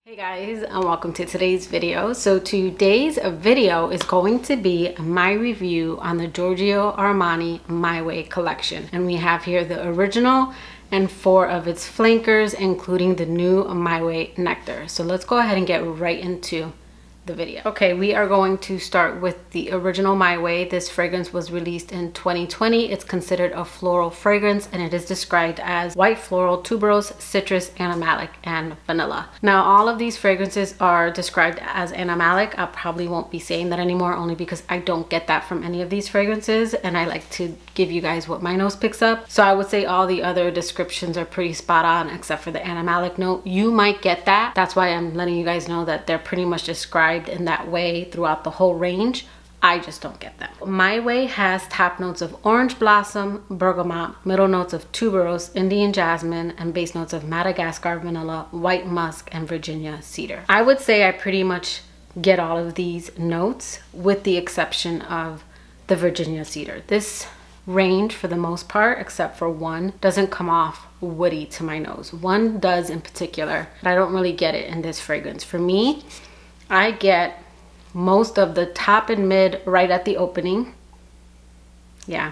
Hey guys, and welcome to today's video. So today's video is going to be my review on the Giorgio Armani My Way collection, and we have here the original and 4 of its flankers, including the new My Way Nectar. So let's go ahead and get right into the video. Okay, we are going to start with the original My Way. This fragrance was released in 2020. It's considered a floral fragrance, and it is described as white floral, tuberose, citrus, animalic, and vanilla. Now, all of these fragrances are described as animalic. I probably won't be saying that anymore, only because I don't get that from any of these fragrances, and I like to give you guys what my nose picks up. So I would say all the other descriptions are pretty spot on, except for the animalic note. You might get that. That's why I'm letting you guys know that they're pretty much described in that way throughout the whole range. I just don't get that. My Way has top notes of orange blossom, bergamot, middle notes of tuberose, Indian jasmine, and base notes of Madagascar vanilla, white musk, and Virginia cedar. I would say I pretty much get all of these notes with the exception of the Virginia cedar. This range, for the most part, except for one, doesn't come off woody to my nose. One does in particular, but I don't really get it in this fragrance. For me, I get most of the top and mid right at the opening. Yeah,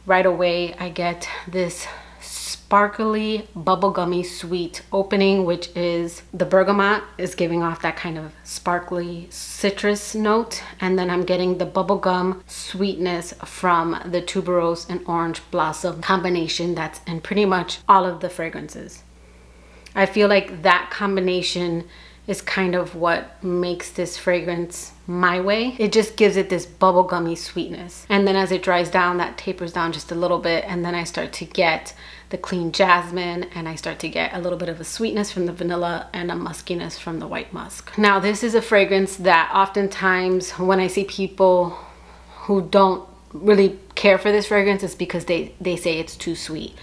right away I get this sparkly bubblegummy sweet opening, which is the bergamot is giving off that kind of sparkly citrus note, and then I'm getting the bubblegum sweetness from the tuberose and orange blossom combination that's in pretty much all of the fragrances. I feel like that combination is kind of what makes this fragrance My Way. It just gives it this bubblegummy sweetness. And then as it dries down, that tapers down just a little bit, and then I start to get the clean jasmine, and I start to get a little bit of a sweetness from the vanilla and a muskiness from the white musk. Now, this is a fragrance that oftentimes when I see people who don't really care for this fragrance, it's because they say it's too sweet.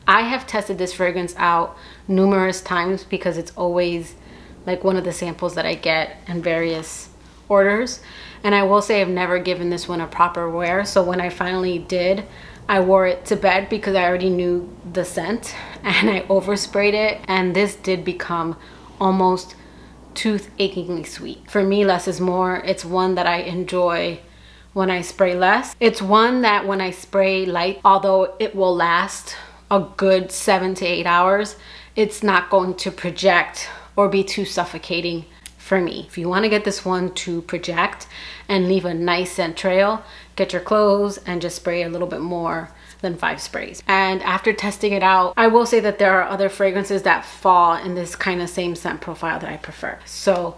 I have tested this fragrance out numerous times because it's always like one of the samples that I get in various orders, and I will say I've never given this one a proper wear. So when I finally did, I wore it to bed because I already knew the scent, and I oversprayed it, and this did become almost tooth-achingly sweet. For me, less is more. It's one that I enjoy when I spray less. It's one that when I spray light, although it will last a good 7 to 8 hours, it's not going to project or be too suffocating for me. If you want to get this one to project and leave a nice scent trail, get your clothes and just spray a little bit more than 5 sprays. And after testing it out, I will say that there are other fragrances that fall in this kind of same scent profile that I prefer. So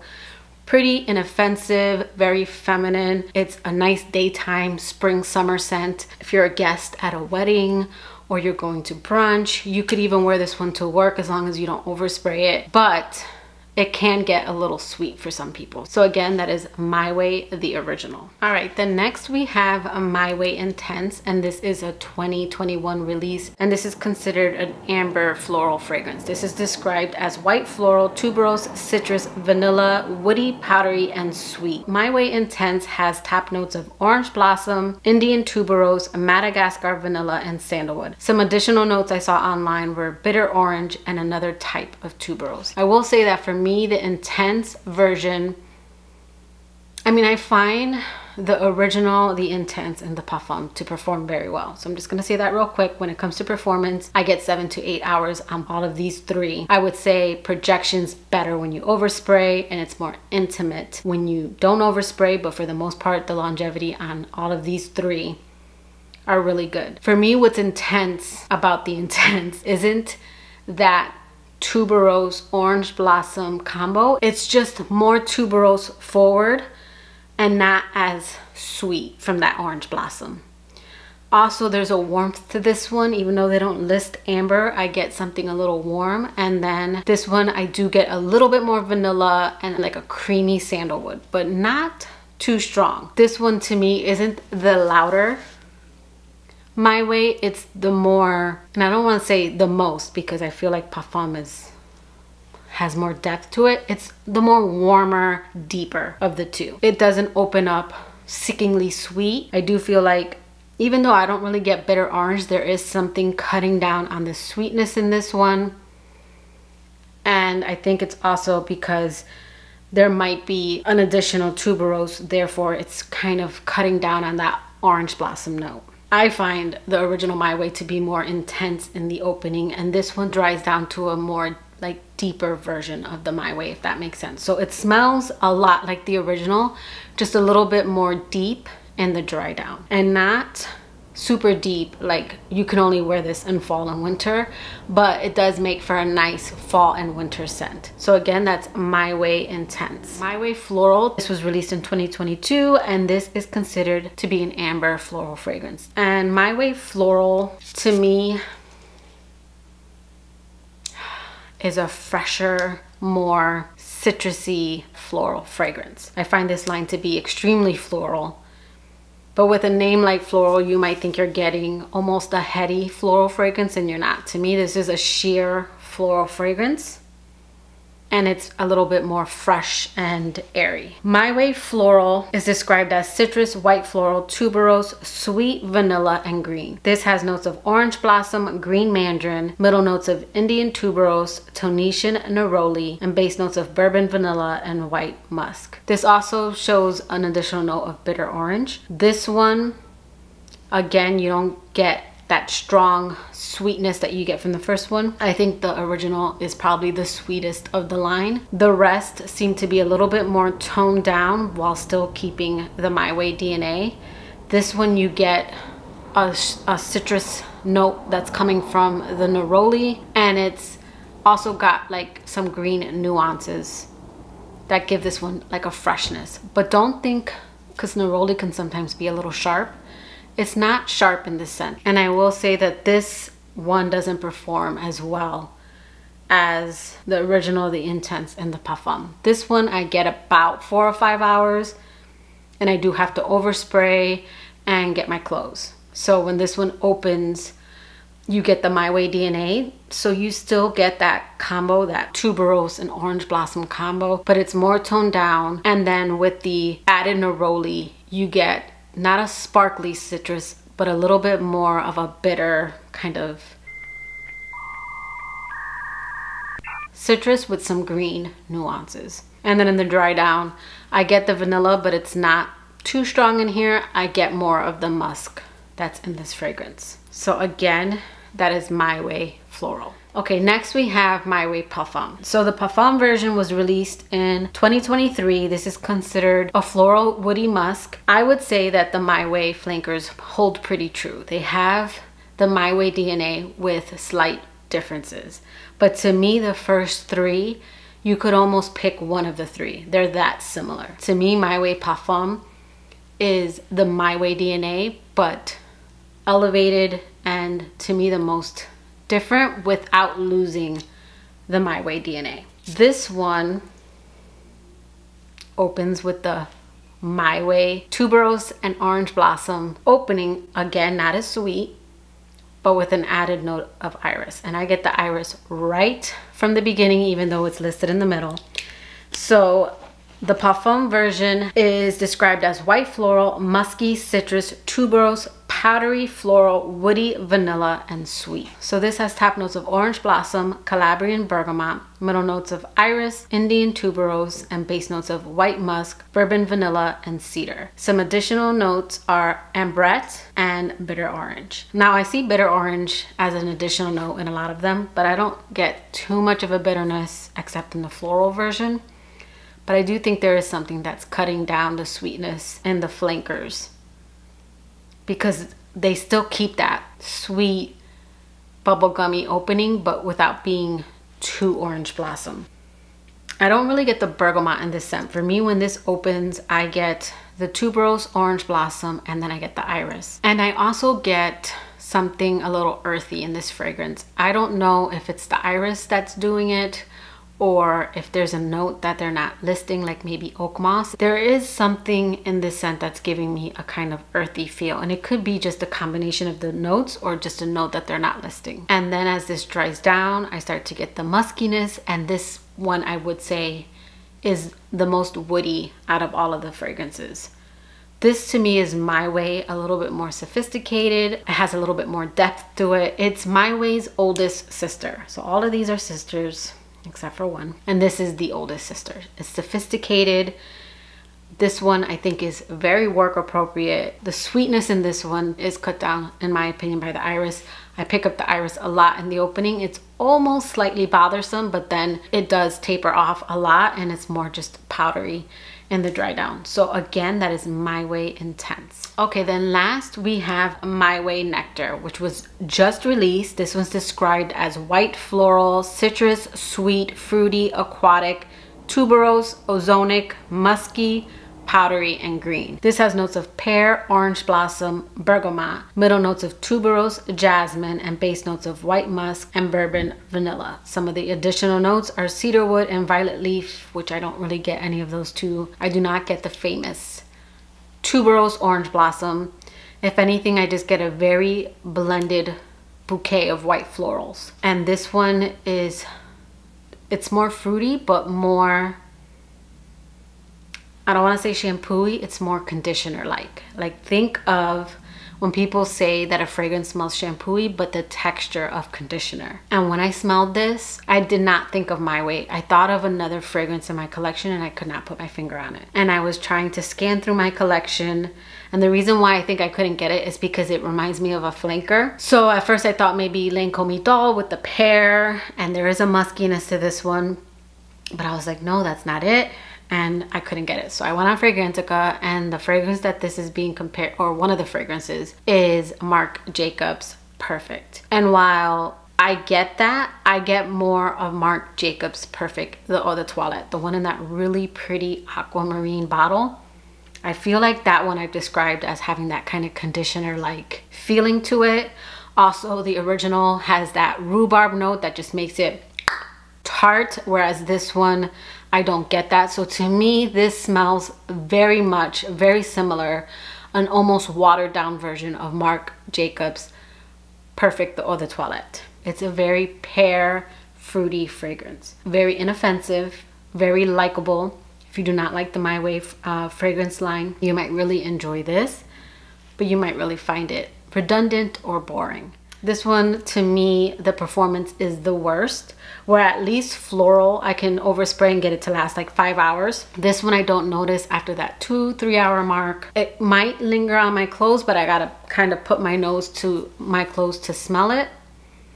pretty inoffensive, very feminine. It's a nice daytime spring summer scent. If you're a guest at a wedding or you're going to brunch, you could even wear this one to work as long as you don't overspray it, but it can get a little sweet for some people. So again, that is My Way, the original. All right, then next we have a My Way Intense, and this is a 2021 release, and this is considered an amber floral fragrance. This is described as white floral, tuberose, citrus, vanilla, woody, powdery, and sweet. My Way Intense has top notes of orange blossom, Indian tuberose, Madagascar vanilla, and sandalwood. Some additional notes I saw online were bitter orange and another type of tuberose. I will say that for me, the intense version, I mean, I find the original, the intense, and the Parfum to perform very well. So I'm just gonna say that real quick. When it comes to performance, I get 7 to 8 hours on all of these 3. I would say projection's better when you overspray, and it's more intimate when you don't overspray, but for the most part, the longevity on all of these 3 are really good. For me, what's intense about the intense isn't that tuberose orange blossom combo. It's just more tuberose forward and not as sweet from that orange blossom. Also, there's a warmth to this one. Even though they don't list amber, I get something a little warm. And then this one, I do get a little bit more vanilla and like a creamy sandalwood, but not too strong. This one to me isn't the louder My Way, it's the more, and I don't want to say the most because I feel like Parfum has more depth to it. It's the more warmer, deeper of the 2. It doesn't open up sickeningly sweet. I do feel like even though I don't really get bitter orange, there is something cutting down on the sweetness in this one. And I think it's also because there might be an additional tuberose, therefore it's kind of cutting down on that orange blossom note. I find the original My Way to be more intense in the opening, and this one dries down to a more like deeper version of the My Way, if that makes sense. So it smells a lot like the original, just a little bit more deep in the dry down, and not super deep like you can only wear this in fall and winter, but it does make for a nice fall and winter scent. So again, that's My Way Intense. My Way Floral, this was released in 2022, and this is considered to be an amber floral fragrance. And My Way Floral to me is a fresher, more citrusy floral fragrance. I find this line to be extremely floral. But with a name like Floral, you might think you're getting almost a heady floral fragrance, and you're not. To me, this is a sheer floral fragrance, and it's a little bit more fresh and airy. My Way Floral is described as citrus, white floral, tuberose, sweet vanilla, and green. This has notes of orange blossom, green mandarin, middle notes of Indian tuberose, Tunisian neroli, and base notes of bourbon vanilla and white musk. This also shows an additional note of bitter orange. This one, again, you don't get that strong sweetness that you get from the first one. I think the original is probably the sweetest of the line. The rest seem to be a little bit more toned down while still keeping the My Way DNA. This one you get a citrus note that's coming from the neroli, and it's also got like some green nuances that give this one like a freshness. But don't think, because neroli can sometimes be a little sharp, it's not sharp in this scent. And I will say that this one doesn't perform as well as the original, the Intense, and the Parfum. This one I get about 4 or 5 hours, and I do have to overspray and get my clothes. So when this one opens, you get the My Way DNA, so you still get that combo, that tuberose and orange blossom combo, but it's more toned down. And then with the added neroli, you get not a sparkly citrus, but a little bit more of a bitter kind of citrus with some green nuances. And then in the dry down, I get the vanilla, but it's not too strong in here. I get more of the musk that's in this fragrance. So again, that is My Way Floral. Okay, next we have My Way Parfum. So the Parfum version was released in 2023. This is considered a floral woody musk. I would say that the My Way flankers hold pretty true. They have the My Way DNA with slight differences. But to me, the first three, you could almost pick one of the three. They're that similar. To me, My Way Parfum is the My Way DNA, but elevated, and to me the most different without losing the My Way DNA. This one opens with the My Way tuberose and orange blossom opening, again not as sweet, but with an added note of iris, and I get the iris right from the beginning, even though it's listed in the middle. So the Parfum version is described as white floral, musky, citrus, tuberose, powdery, floral, woody, vanilla, and sweet. So this has top notes of orange blossom, Calabrian bergamot, middle notes of iris, Indian tuberose, and base notes of white musk, bourbon vanilla, and cedar. Some additional notes are ambrette and bitter orange. Now I see bitter orange as an additional note in a lot of them, but I don't get too much of a bitterness except in the floral version. But I do think there is something that's cutting down the sweetness in the flankers, because they still keep that sweet bubblegummy opening, but without being too orange blossom. I don't really get the bergamot in this scent. For me, when this opens, I get the tuberose, orange blossom, and then I get the iris. And I also get something a little earthy in this fragrance. I don't know if it's the iris that's doing it, or if there's a note that they're not listing, like maybe oak moss. There is something in this scent that's giving me a kind of earthy feel, and it could be just a combination of the notes or just a note that they're not listing. And then as this dries down, I start to get the muskiness, and this one I would say is the most woody out of all of the fragrances. This to me is My Way, a little bit more sophisticated. It has a little bit more depth to it. It's My Way's oldest sister. So all of these are sisters. except for one. And this is the oldest sister. It's sophisticated. This one I think is very work appropriate. The sweetness in this one is cut down, in my opinion, by the iris. I pick up the iris a lot in the opening. It's almost slightly bothersome, but then it does taper off a lot and it's more just powdery in the dry down. So again, that is My Way Intense. Okay, then last we have My Way Nectar, which was just released. This one's described as white floral, citrus, sweet, fruity, aquatic, tuberose, ozonic, musky, powdery, and green. This has notes of pear, orange blossom, bergamot, middle notes of tuberose, jasmine, and base notes of white musk and bourbon vanilla. Some of the additional notes are cedarwood and violet leaf, which I don't really get any of those two. I do not get the famous tuberose orange blossom. If anything, I just get a very blended bouquet of white florals. And this one is, it's more fruity, but more, I don't want to say shampoo-y, it's more conditioner-like. Like think of when people say that a fragrance smells shampoo-y, but the texture of conditioner. And when I smelled this, I did not think of My Way. I thought of another fragrance in my collection and I could not put my finger on it. And I was trying to scan through my collection, and the reason why I think I couldn't get it is because it reminds me of a flanker. So at first I thought maybe Lancome Doll with the pear, and there is a muskiness to this one, but I was like, no, that's not it. And I couldn't get it. So I went on Fragrantica, and the fragrance that this is being compared, or one of the fragrances, is Marc Jacobs Perfect. And while I get that, I get more of Marc Jacobs Perfect, the Eau de Toilette, the one in that really pretty aquamarine bottle. I feel like that one I've described as having that kind of conditioner-like feeling to it. Also, the original has that rhubarb note that just makes it tart, whereas this one, I don't get that. So to me, this smells very much, very similar, an almost watered down version of Marc Jacobs Perfect, the Eau de Toilette. It's a very pear, fruity fragrance. Very inoffensive, very likable. If you do not like the My Way fragrance line, you might really enjoy this, but you might really find it redundant or boring. This one, to me, the performance is the worst. Where at least floral, I can overspray and get it to last like 5 hours. This one I don't notice after that 2-3 hour mark. It might linger on my clothes, but I gotta kind of put my nose to my clothes to smell it.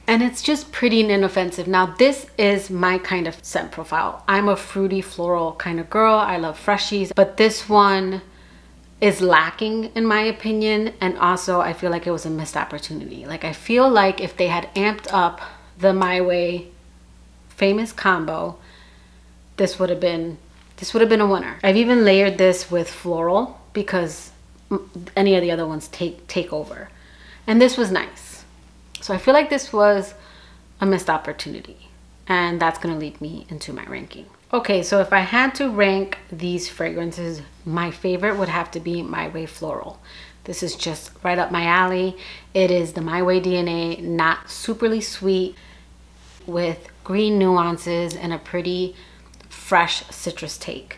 And it's just pretty and inoffensive. Now this is my kind of scent profile. I'm a fruity floral kind of girl. I love freshies, but this one is lacking in my opinion. And also I feel like it was a missed opportunity. Like I feel like if they had amped up the My Way famous combo, this would have been a winner. I've even layered this with floral because any of the other ones take over. And this was nice. So I feel like this was a missed opportunity. And that's gonna lead me into my ranking. Okay, so if I had to rank these fragrances, my favorite would have to be My Way Floral. This is just right up my alley. It is the My Way DNA, not superly sweet, with green nuances and a pretty fresh citrus take.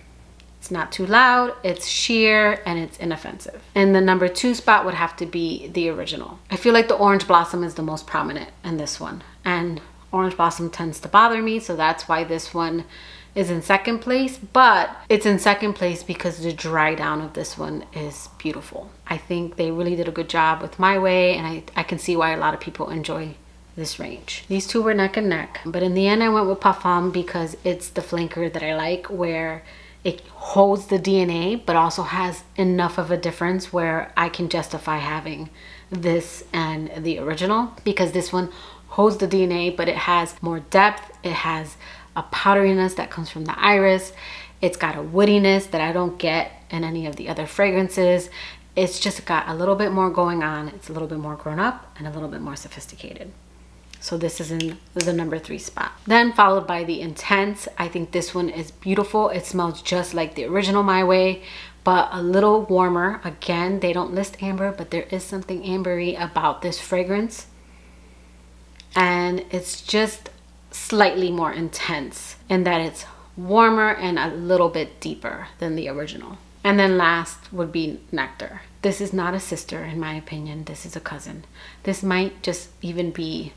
It's not too loud, it's sheer, and it's inoffensive. And the number 2 spot would have to be the original. I feel like the orange blossom is the most prominent in this one, and orange blossom tends to bother me, so that's why this one is in second place. But it's in second place because the dry down of this one is beautiful. I think they really did a good job with My Way, and I can see why a lot of people enjoy this range. These two were neck and neck, but in the end I went with Parfum because it's the flanker that I like, where it holds the DNA but also has enough of a difference where I can justify having this and the original, because this one holds the DNA but it has more depth, it has a powderiness that comes from the iris, it's got a woodiness that I don't get in any of the other fragrances. It's just got a little bit more going on. It's a little bit more grown up and a little bit more sophisticated. So this is in the number 3 spot. Then followed by the Intense. I think this one is beautiful. It smells just like the original My Way, but a little warmer. Again, they don't list amber, but there is something ambery about this fragrance. And it's just slightly more intense in that it's warmer and a little bit deeper than the original. And then last would be Nectar. This is not a sister in my opinion. This is a cousin. This might just even be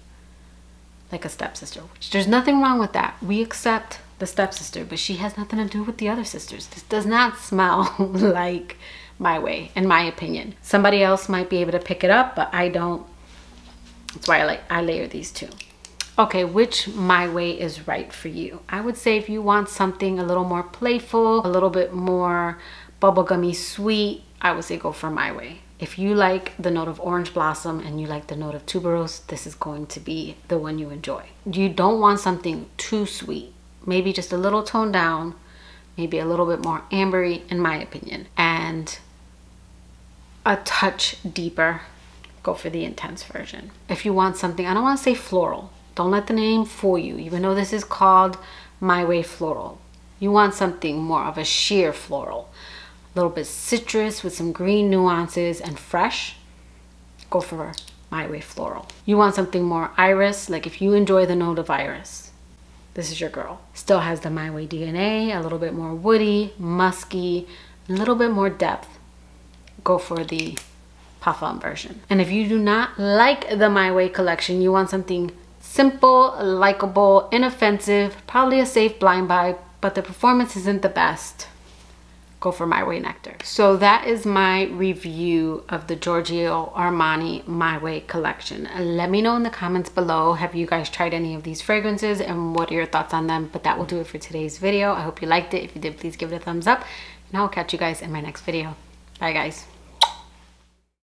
like a stepsister, which there's nothing wrong with that. We accept the stepsister, but she has nothing to do with the other sisters. This does not smell like My Way, in my opinion. Somebody else might be able to pick it up, but I don't. That's why I layer these two. Okay, which My Way is right for you? I would say if you want something a little more playful, a little bit more bubblegummy sweet, I would say go for My Way. If you like the note of orange blossom and you like the note of tuberose, this is going to be the one you enjoy. You don't want something too sweet. Maybe just a little toned down, maybe a little bit more ambery, in my opinion. And a touch deeper, go for the intense version. If you want something, I don't want to say floral. Don't let the name fool you, even though this is called My Way Floral. You want something more of a sheer floral. A little bit citrus with some green nuances and fresh, go for My Way Floral. You want something more iris, like if you enjoy the note of iris, this is your girl. Still has the My Way DNA, a little bit more woody, musky, a little bit more depth, go for the Parfum version. And if you do not like the My Way collection, you want something simple, likable, inoffensive, probably a safe blind buy, but the performance isn't the best, go for My Way Nectar. So that is my review of the Giorgio Armani My Way collection. Let me know in the comments below, have you guys tried any of these fragrances and what are your thoughts on them? But that will do it for today's video. I hope you liked it. If you did, please give it a thumbs up, and I will catch you guys in my next video. Bye guys.